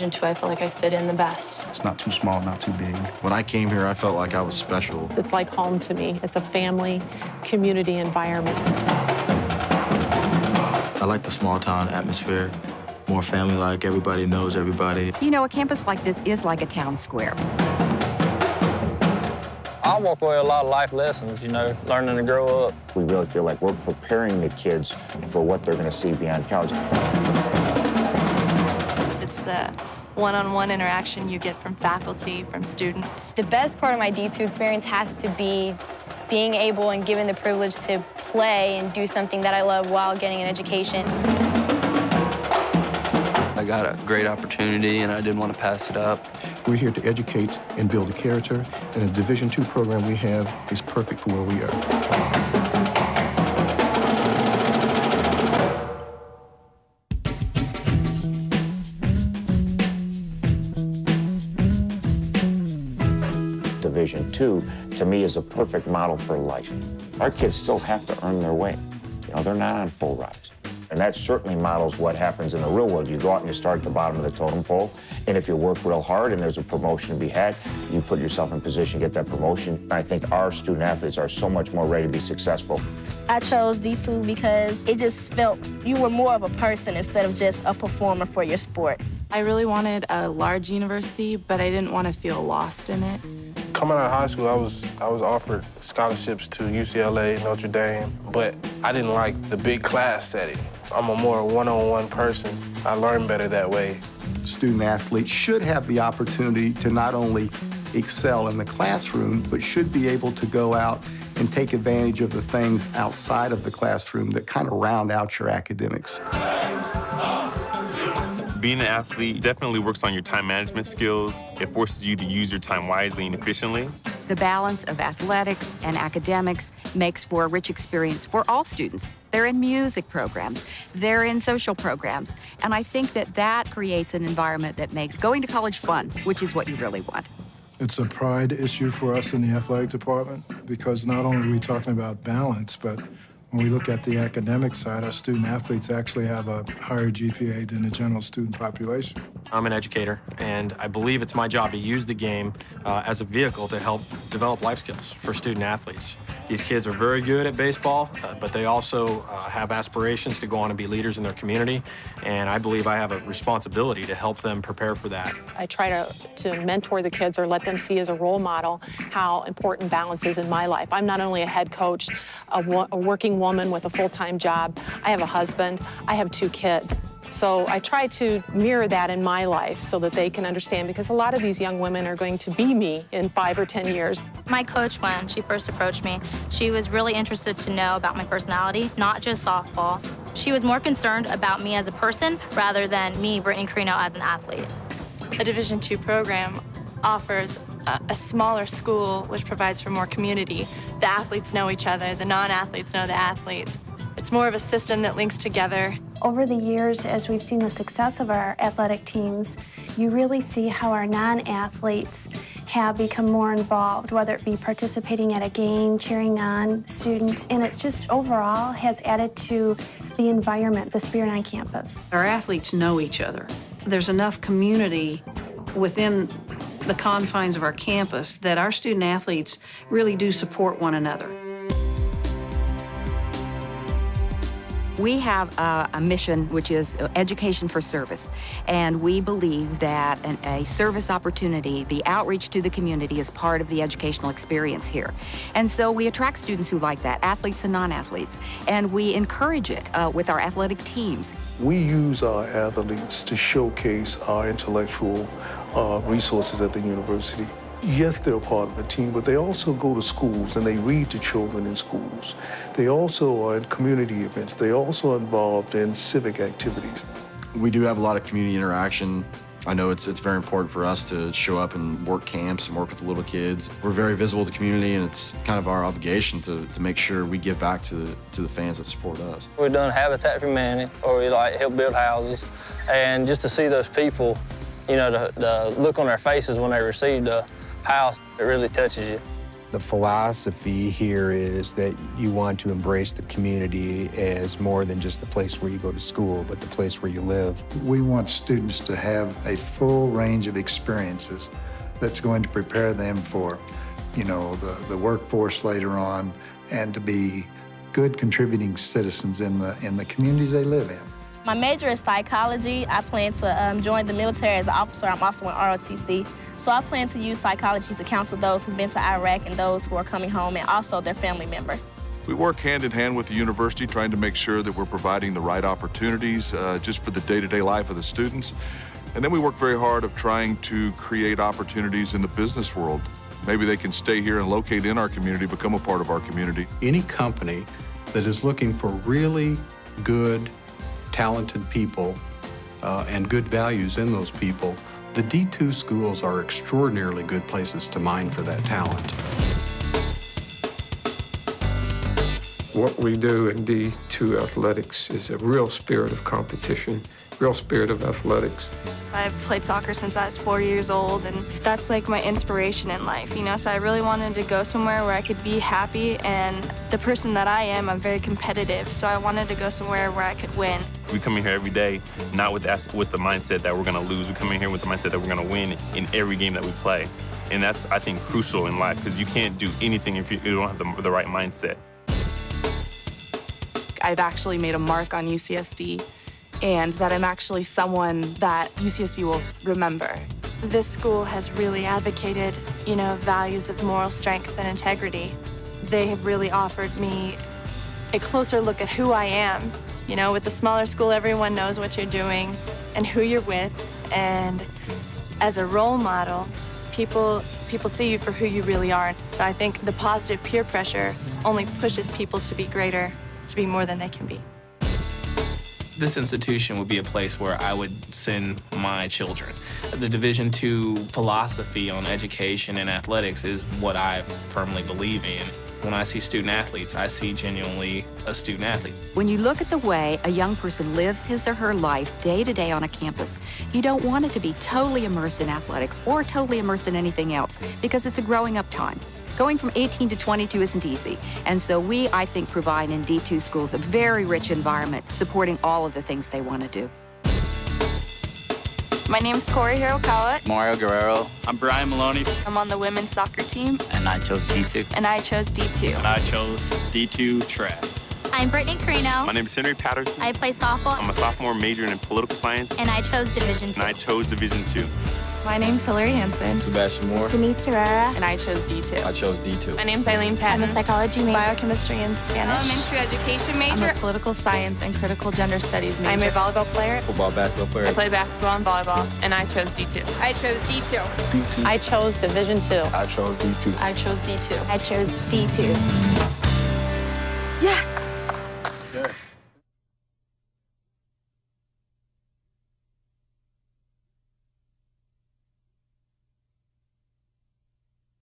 Division II, I feel like I fit in the best. It's not too small, not too big. When I came here, I felt like I was special. It's like home to me. It's a family, community environment. I like the small town atmosphere, more family-like, everybody knows everybody. You know, a campus like this is like a town square. I walk away with a lot of life lessons, you know, learning to grow up. We really feel like we're preparing the kids for what they're going to see beyond college. It's the one-on-one interaction you get from faculty, from students. The best part of my D2 experience has to be being able and given the privilege to play and do something that I love while getting an education. I got a great opportunity and I didn't want to pass it up. We're here to educate and build a character, and the Division II program we have is perfect for where we are. Division II, to me, is a perfect model for life. Our kids still have to earn their way. You know, they're not on full rides. And that certainly models what happens in the real world. You go out and you start at the bottom of the totem pole, and if you work real hard and there's a promotion to be had, you put yourself in position to get that promotion. And I think our student athletes are so much more ready to be successful. I chose D2 because it just felt you were more of a person instead of just a performer for your sport. I really wanted a large university, but I didn't want to feel lost in it. Coming out of high school, I was offered scholarships to UCLA, Notre Dame, but I didn't like the big class setting. I'm a more one-on-one person. I learn better that way. Student athletes should have the opportunity to not only excel in the classroom, but should be able to go out and take advantage of the things outside of the classroom that kind of round out your academics. Being an athlete definitely works on your time management skills. It forces you to use your time wisely and efficiently. The balance of athletics and academics makes for a rich experience for all students. They're in music programs, they're in social programs, and I think that that creates an environment that makes going to college fun, which is what you really want. It's a pride issue for us in the athletic department because not only are we talking about balance, but when we look at the academic side, our student athletes actually have a higher GPA than the general student population. I'm an educator, and I believe it's my job to use the game as a vehicle to help develop life skills for student athletes. These kids are very good at baseball, but they also have aspirations to go on and be leaders in their community, and I believe I have a responsibility to help them prepare for that. I try to mentor the kids or let them see as a role model how important balance is in my life. I'm not only a head coach, a working woman with a full-time job. I have a husband. I have 2 kids. So I try to mirror that in my life so that they can understand, because a lot of these young women are going to be me in 5 or 10 years. My coach, when she first approached me, she was really interested to know about my personality, not just softball. She was more concerned about me as a person rather than me, Brittni Carino, as an athlete. A Division II program offers a smaller school, which provides for more community. The athletes know each other, the non-athletes know the athletes. It's more of a system that links together. Over the years, as we've seen the success of our athletic teams, you really see how our non-athletes have become more involved, whether it be participating at a game, cheering on students, and it's just overall has added to the environment, the spirit on campus. Our athletes know each other. There's enough community within the confines of our campus that our student athletes really do support one another. We have a mission, which is education for service, and we believe that a service opportunity, the outreach to the community, is part of the educational experience here. And so we attract students who like that, athletes and non-athletes, and we encourage it with our athletic teams. We use our athletes to showcase our intellectual resources at the university. Yes, they're a part of a team, but they also go to schools and they read to children in schools. They also are in community events. They also are involved in civic activities. We do have a lot of community interaction. I know it's very important for us to show up and work camps and work with the little kids. We're very visible to the community, and it's kind of our obligation to make sure we give back to the fans that support us. We've done Habitat for Humanity, or we help build houses, and just to see those people, you know, the look on their faces when they receive the house, it really touches you. The philosophy here is that you want to embrace the community as more than just the place where you go to school, but the place where you live. We want students to have a full range of experiences that's going to prepare them for, the workforce later on, and to be good contributing citizens in the communities they live in. My major is psychology. I plan to join the military as an officer. I'm also in ROTC. So I plan to use psychology to counsel those who've been to Iraq and those who are coming home, and also their family members. We work hand in hand with the university, trying to make sure that we're providing the right opportunities just for the day-to-day life of the students. And then we work very hard of trying to create opportunities in the business world. Maybe they can stay here and locate in our community, become a part of our community. Any company that is looking for really good, talented people and good values in those people, the D2 schools are extraordinarily good places to mine for that talent. What we do in D2 athletics is a real spirit of competition, real spirit of athletics. I've played soccer since I was 4 years old, and that's like my inspiration in life, So I really wanted to go somewhere where I could be happy, and the person that I am, I'm very competitive, so I wanted to go somewhere where I could win. We come in here every day, not with the mindset that we're gonna lose. We come in here with the mindset that we're gonna win in every game that we play. And that's, I think, crucial in life, because you can't do anything if you don't have the right mindset. I've actually made a mark on UCSD, and that I'm actually someone that UCSD will remember. This school has really advocated, values of moral strength and integrity. They have really offered me a closer look at who I am. With the smaller school, everyone knows what you're doing and who you're with. And as a role model, people see you for who you really are. So I think the positive peer pressure only pushes people to be greater, to be more than they can be. This institution would be a place where I would send my children. The Division II philosophy on education and athletics is what I firmly believe in. When I see student athletes, I see genuinely a student athlete. When you look at the way a young person lives his or her life day to day on a campus, you don't want it to be totally immersed in athletics or totally immersed in anything else, because it's a growing up time. Going from 18 to 22 isn't easy, and so we, I think, provide in D2 schools a very rich environment supporting all of the things they want to do. My name's Corey Hirokawa. Mario Guerrero. I'm Brian Maloney. I'm on the women's soccer team. And I chose D2. And I chose D2. And I chose D2 track. I'm Brittni Carino. My name is Henry Patterson. I play softball. I'm a sophomore majoring in political science. And I chose Division II. And I chose Division II. My name's Hillary Hansen. Sebastian Moore. Denise Terrera. And I chose D2. I chose D2. My name's Eileen Patton. I'm a psychology major. Biochemistry and Spanish. Elementary education major. I'm a political science and critical gender studies major. I'm a volleyball player. Football, basketball player. I play basketball and volleyball, and I chose D2. I chose D2. D2. I chose Division II. I chose D2. I chose D2. I chose D2. Yes!